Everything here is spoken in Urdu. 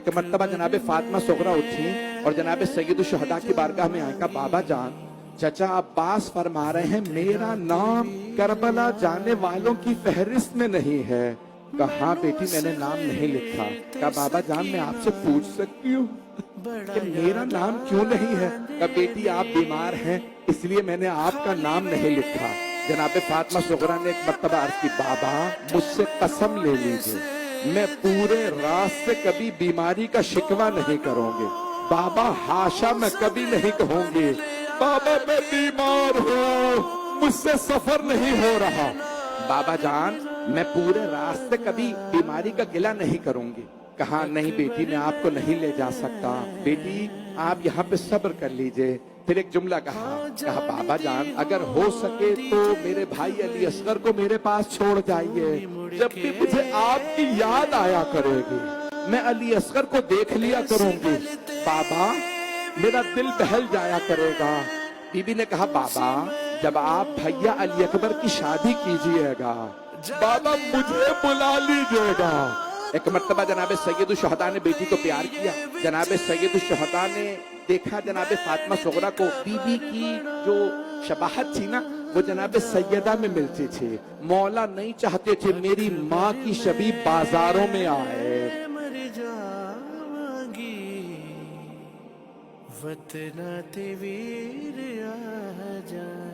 ایک مرتبہ جناب فاطمہ صغرا اٹھی اور جناب سید الشہداء کی بارگاہ میں آئے، کہا بابا جان چچا عباس فرما رہے ہیں میرا نام کربلا جانے والوں کی فہرست میں نہیں ہے۔ کہا بیٹی میں نے نام نہیں لکھا۔ کہا بابا جان میں آپ سے پوچھ سکتی ہوں کہ میرا نام کیوں نہیں ہے؟ کہا بیٹی آپ بیمار ہیں اس لیے میں نے آپ کا نام نہیں لکھا۔ جناب فاطمہ صغرا نے ایک مرتبہ عرض کی بابا مجھ سے قسم لے لیجئے میں پورے رات سے کبھی بیماری کا شکوہ نہیں کروں گی۔ بابا ہاشا میں کبھی نہیں کہوں گی بابا میں بیمار ہوں مجھ سے سفر نہیں ہو رہا۔ بابا جان میں پورے رات سے کبھی بیماری کا گلہ نہیں کروں گی۔ کہا نہیں بیٹی میں آپ کو نہیں لے جا سکتا، بیٹی آپ یہاں پہ صبر کر لیجئے۔ پھر ایک جملہ کہا بابا جان اگر ہو سکے تو میرے بھائی علی اصغر کو میرے پاس چھوڑ جائیے، جب بھی مجھے آپ کی یاد آیا کرے گی میں علی اصغر کو دیکھ لیا کروں گی، بابا میرا دل بہل جایا کرے گا۔ بی بی نے کہا بابا جب آپ بھیا علی اکبر کی شادی کیجئے گا بابا مجھے بلا لیجئے گا۔ ایک مرتبہ جناب سید الشہداء نے بیٹی کو پیار کیا۔ جناب سید الشہداء نے دیکھا جناب فاطمہ صغرا کو، بی بی کی جو شباہت تھی نا وہ جناب سیدہ میں ملتی تھی۔ مولا نہیں چاہتے تھے میری ماں کی شبیہ بازاروں میں آئے۔ وطن تے ویر آ جا